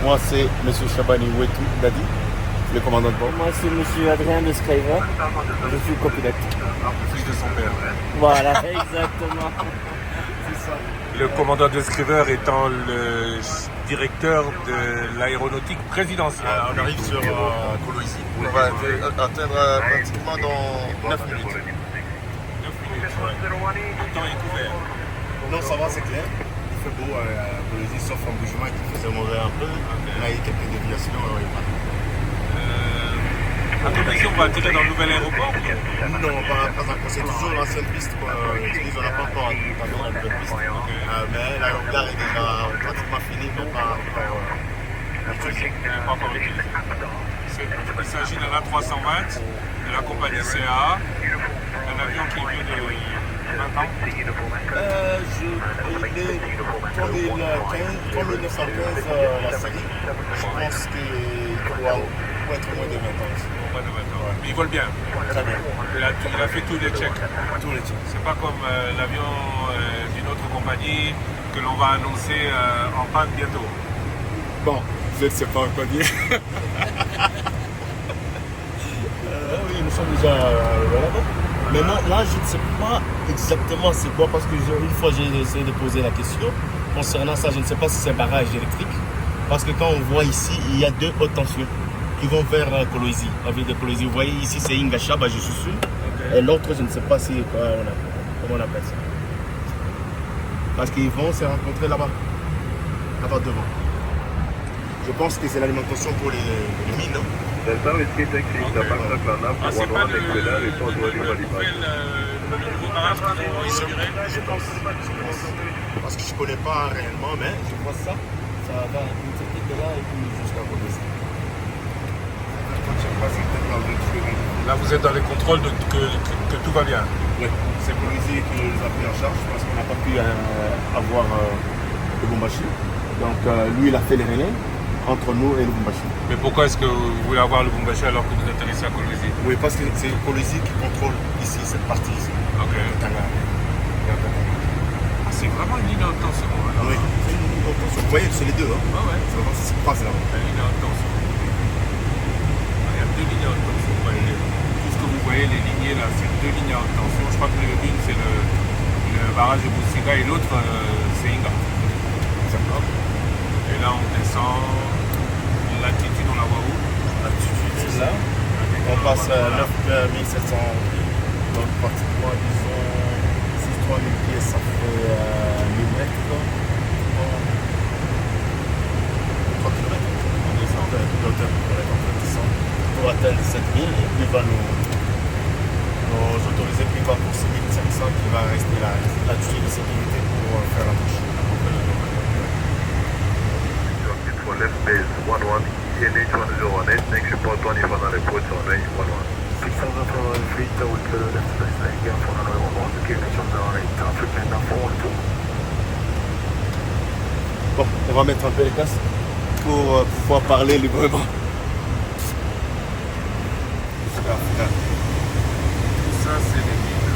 Moi, c'est M. Chabani Ouetou Dadi, le commandant de bord. Moi, c'est M. Adrien de Skyver. Je suis copilote. Fils de son père. Voilà, exactement. C'est ça. Le commandant d'escriveur étant le directeur de l'aéronautique présidentielle. On arrive sur Colo ici. On va atteindre pratiquement dans 9 minutes. 9 minutes. Le temps est couvert. Non, ça va, c'est clair. Il fait beau à Colosie, sauf un bougement qui faisait mauvais un peu. Là, il y a quelques déviations. À Colosie, on va atterrir dans le nouvel aéroport. Non, pas encore. C'est toujours l'ancienne piste qu'on utilise. On n'a pas encore atteint la nouvelle piste. Mais l'aérogare est déjà pratiquement fini, mais pas encore utilisé. Pas encore utilisé. Il s'agit d'un A320 de la compagnie CAA, un avion qui est vieux de 20 ans. Il est 1915, la série. Je pense qu'il doit être moins de 20 ans. Moins de 20 ans. Mais il vole bien. Très bien. Il a fait tous les checks. Tous les types. C'est pas comme l'avion d'une autre compagnie que l'on va annoncer en panne bientôt. Bon, je ne sais pas quoi dire. Oui, nous sommes déjà là-bas. Mais là, je ne sais pas exactement c'est quoi, parce que une fois j'ai essayé de poser la question concernant ça, je ne sais pas si c'est un barrage électrique. Parce que quand on voit ici, il y a 2 hautes tensions qui vont vers Kolwezi, la ville de Kolwezi. Vous voyez ici, c'est Ingacha, je suis sûr. Okay. Et l'autre, je ne sais pas comment on appelle ça. Parce qu'ils vont se rencontrer là-bas devant. Je pense que c'est l'alimentation pour les mines. Non? C'est pas le nouveau barrage qu'ils vont inaugurer? Je pense. Parce que je ne connais pas réellement, mais je vois ça. Ça va une technique de là et puis jusqu'à côté. Là, vous êtes dans les contrôles que tout va bien. Oui, c'est Kolwezi qui nous a pris en charge parce qu'on n'a pas pu avoir Lubumbashi. Donc lui, il a fait les relais entre nous et Lubumbashi. Mais pourquoi est-ce que vous voulez avoir Lubumbashi alors que vous atterrissez à Kolwezi? Oui, parce que c'est Kolwezi qui contrôle ici, cette partie ici. Ok. C'est vraiment une ligne à haute tension. Oui, c'est une ligne à haute tension. Vous voyez que c'est les deux. Hein? Ouais. C'est vraiment ça se croise là. Une ligne à haute tension. Il y a 2 lignes à haute tension. Tout ce que vous voyez, les lignées là, c'est 2 lignes à haute tension. Je crois que l'une c'est le barrage de Boussiga et l'autre c'est Inga. Et là on descend. L'altitude on la voit où? L'altitude c'est là. On passe à 9700. Donc pratiquement disons 3000 pieds, ça fait 1000 mètres. 3 km. On descend de hauteur pour atteindre 7000 et puis il va nous autoriser, puis il va pour 6500 qui va rester là-dessus de sécurité pour faire la bouche. For left base 11, ENH 1018, next report 20 final reports on range 11. 6000 for fleet with the left base again for runway 11, ENH 1018, traffic and 412. Bon, on va mettre un peu les casques pour pouvoir parler librement. Ça c'est les mines.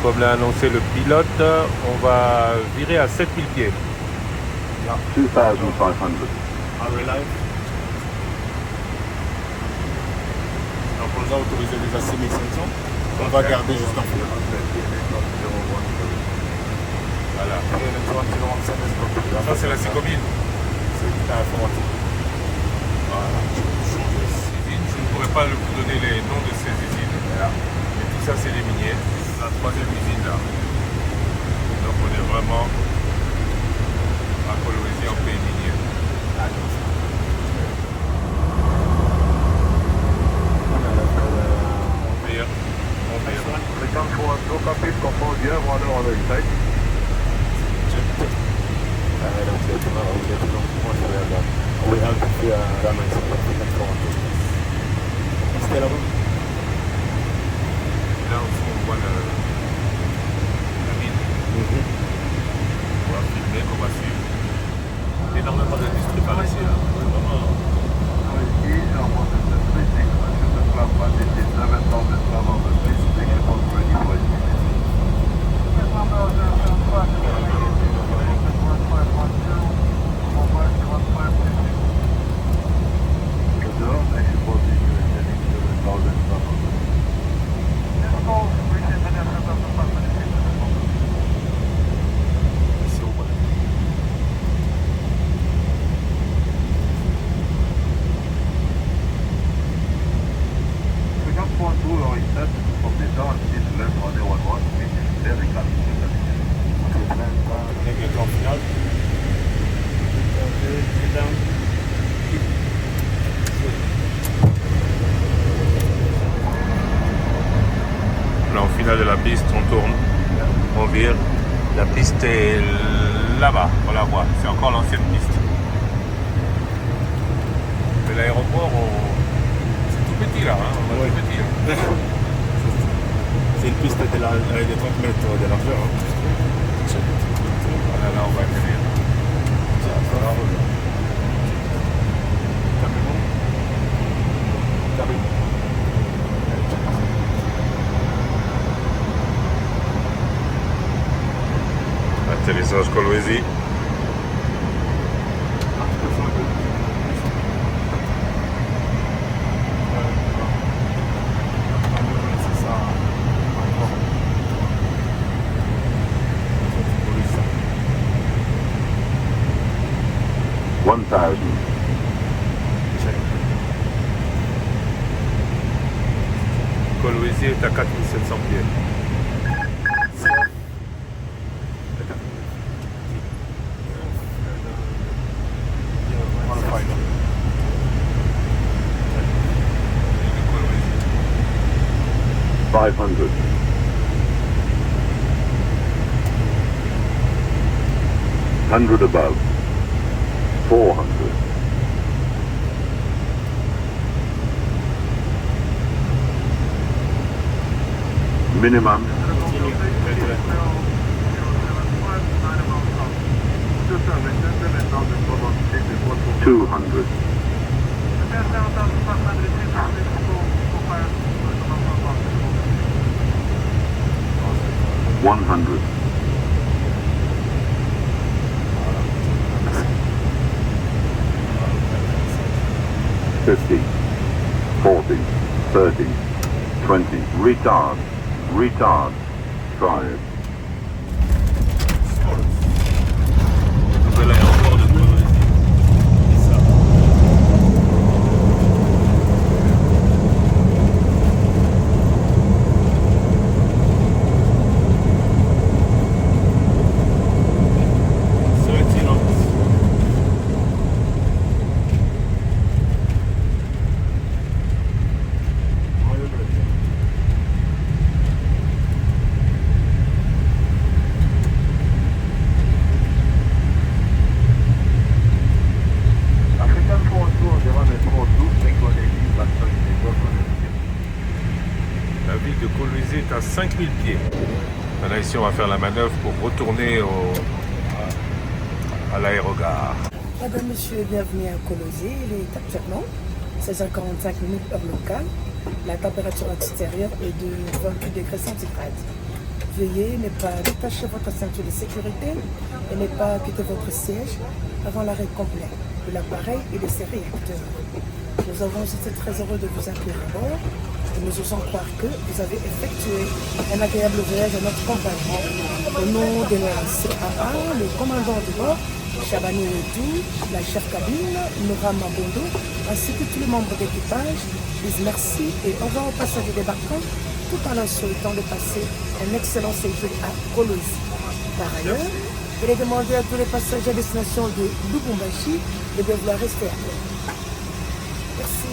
Comme l'a annoncé le pilote, on va virer à 7000 pieds. 2500. Donc on nous a autorisé déjà 6500. On va garder jusqu'en fond. Voilà. Ça c'est la Sécomine. C'est informatique. Voilà. Je ne pourrais pas vous donner les noms de ces usines. Mais tout ça c'est les miniers. La 3e usine là. Donc on est vraiment à Kolwezi en pays minier. Return for one, no copies, confirm, you have one on the inside. We have Raman. C'était là-bas. Là au fond on voit la mine. On va filmer, on va suivre. Énormément d'industrie par ici. Vraiment. Please, I want to please take question the club, but it is 7,000 club on the please take là en finale de la piste, on tourne, on vire. La piste est là-bas, on la voit. C'est encore l'ancienne piste. Mais l'aéroport, c'est tout petit là, hein. On va Ouais. tout petit. Là. C'est une piste de 30 mètres de largeur. Voilà, là, on va atterrir. Atterrissage Kolwezi. Kolwezi est à 4700 pieds. Hundred above. 400. Minimum. 200. 100. 50, 40, 30, 20, retard, drive. Nouvel aéroport de Kolwezi. C'est ça. La ville de Kolwezi est à 5000 pieds. Voilà, ici, on va faire la manœuvre pour retourner à l'aérogare. Madame, monsieur, bienvenue à Kolwezi. Il est actuellement 16h45 heure locale. La température extérieure est de 28 degrés centigrades. Veuillez ne pas détacher votre ceinture de sécurité et ne pas quitter votre siège avant l'arrêt complet de l'appareil et de ses réacteurs. Nous avons été très heureux de vous accueillir à bord et nous osons croire que vous avez effectué un agréable voyage à notre compagnie. Au nom de la CAA, le commandant de bord, Chabani Redou, la chef cabine, Noura Mabondo, ainsi que tous les membres d'équipage, disent merci et au revoir aux passagers débarquants, tout en leur souhaitant de passer un excellent séjour à Kolwezi. Par ailleurs, il est demandé à tous les passagers à destination de Lubumbashi de vouloir rester à bord. Merci.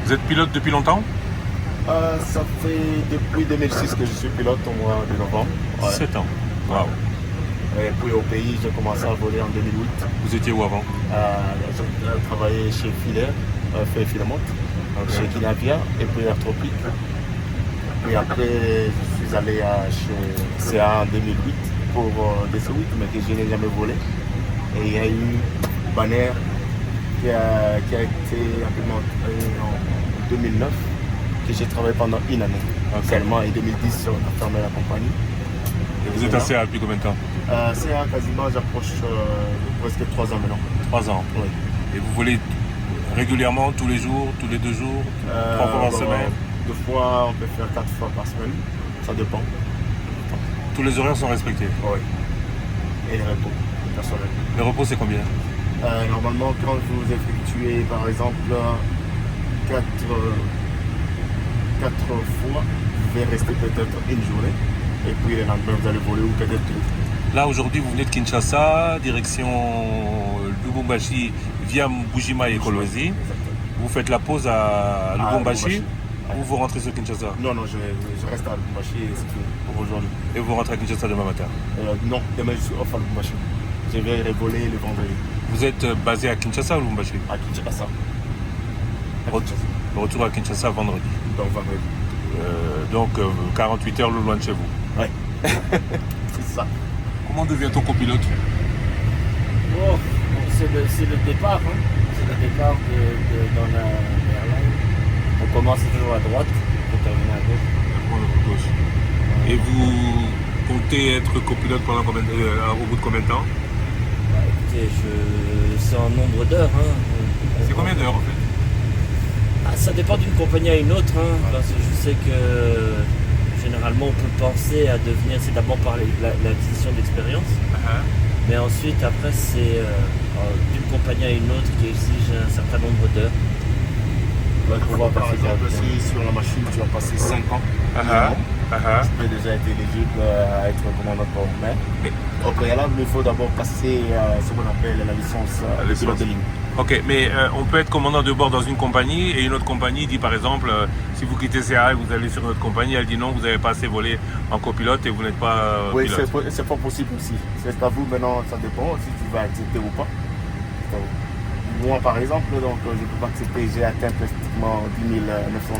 Vous êtes pilote depuis longtemps? Ça fait depuis 2006 que je suis pilote au mois de novembre. 7 ans. Waouh. Et puis au pays, j'ai commencé à voler en 2008. Vous étiez où avant? J'ai travaillé chez Filaire, fait Filamont, chez Kinavia et puis Air Tropique. Et après, je suis allé chez CA en 2008 pour DC8, mais que je n'ai jamais volé. Et il y a eu Banner qui a été implémenté en 2009, que j'ai travaillé pendant une année seulement. Et 2010, on a fermé la compagnie. Et vous êtes à CA depuis combien de temps? CA, quasiment, j'approche presque 3 ans maintenant. 3 ans. Oui. Et vous volez régulièrement, tous les jours, tous les 2 jours, 3 fois par semaine? 2 fois, on peut faire 4 fois par semaine, ça dépend. Tous les horaires sont respectés? Oui. Et les repos personnels. Le repos, c'est combien? Normalement, quand vous effectuez par exemple 4 fois, vous devez rester peut-être une journée. Et puis le lendemain, vous allez voler ou peut-être tout. Là, aujourd'hui, vous venez de Kinshasa, direction Lubumbashi via Mbujima et Kolwezi. Vous faites la pause à Lubumbashi. Ou vous rentrez sur Kinshasa? Non, non, je reste à Lubumbashi et c'est fini pour aujourd'hui. Et vous rentrez à Kinshasa demain matin? Non, demain je suis off à Lubumbashi. Je vais revoler le vendredi Vous êtes basé à Kinshasa ou Lubumbashi? à Kinshasa. Retour à Kinshasa vendredi. Donc vendredi. Donc 48 heures loin de chez vous. Ouais. C'est ça. Comment devient-on copilote? Oh, c'est le départ, hein. C'est le départ dans l'airline. On commence toujours à droite pour terminer à gauche. Et vous comptez être copilote pendant au bout de combien de temps? Bah, écoutez, c'est en nombre d'heures. Hein. C'est combien d'heures en fait? Ça dépend d'une compagnie à une autre. Hein, parce que je sais que généralement on peut penser à devenir, c'est d'abord par l'acquisition d'expérience. Mais ensuite, après, c'est d'une compagnie à une autre qui exige un certain nombre d'heures. Par exemple, si sur la machine tu as passé 5 ans, tu peux déjà être éligible à être commandant de bord. Mais au préalable, il faut d'abord passer ce qu'on appelle la licence de pilote de ligne. Ok, mais on peut être commandant de bord dans une compagnie et une autre compagnie dit par exemple, si vous quittez CA et vous allez sur une autre compagnie, elle dit non, vous n'avez pas assez volé en copilote et vous n'êtes pas oui, pilote. c'est pas possible aussi. C'est à vous maintenant, ça dépend si tu vas accepter ou pas. Moi par exemple, donc, je ne peux pas accepter, j'ai atteint pratiquement 10 900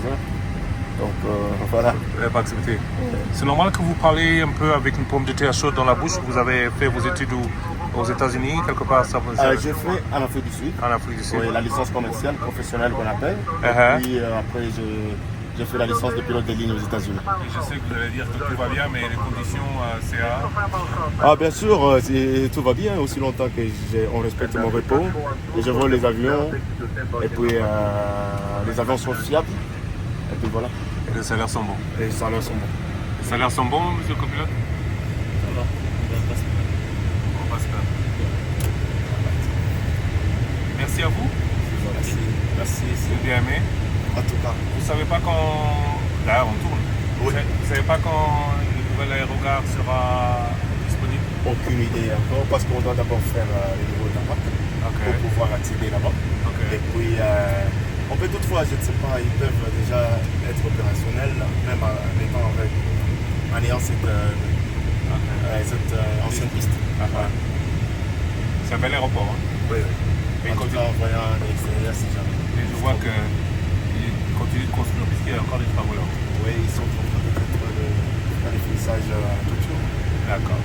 heures. Donc voilà. Vous n'avez pas accepté. C'est normal que vous parlez un peu avec une pomme de terre chaude dans la bouche. Vous avez fait vos études aux États-Unis, quelque part ça vous j'ai fait en Afrique du Sud. En Afrique du Sud. Oui, la licence commerciale, professionnelle qu'on appelle. Et puis après, j'ai fait la licence de pilote de ligne aux États-Unis. Et je sais que vous allez dire que tout va bien, mais les conditions CA. Ah, bien sûr, tout va bien aussi longtemps que on respecte mon repos. Et je vole les avions. Et puis les avions sont fiables. Et puis voilà. Et les salaires sont bons. Et les salaires sont bons. Les salaires sont bons, monsieur le copilote? Ça va, On passe pas. Merci à vous. Merci. C'est bien aimé. En tout cas. Vous savez pas quand... Là, on tourne. Oui. Vous savez pas quand le nouvel aérogare sera disponible? Aucune idée encore, parce qu'on doit d'abord faire les niveaux d'attaque pour pouvoir accéder là-bas. Et puis, on peut toutefois, je ne sais pas, ils peuvent déjà être opérationnels, même en ayant cette ancienne piste. C'est un bel aéroport. Hein? Oui. Mais En tout cas, en voyant de l'extérieur, c'est jamais. Et je vois qu'ils continuent de construire puisqu'il y a encore des travaux là. Oui, ils sont en train de faire le finissage tout de suite. D'accord.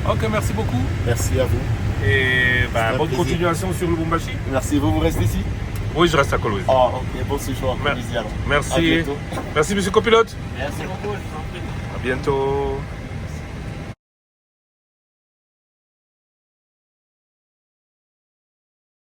Ok, merci beaucoup. Merci à vous. Et un bonne plaisir. continuation sur le Lubumbashi. Merci, vous restez ici? Oui, je reste à Kolwezi. Ah, ok, bon séjour. Merci. À Merci. bientôt. Merci, monsieur copilote. Merci beaucoup, je vous en prie. À bientôt.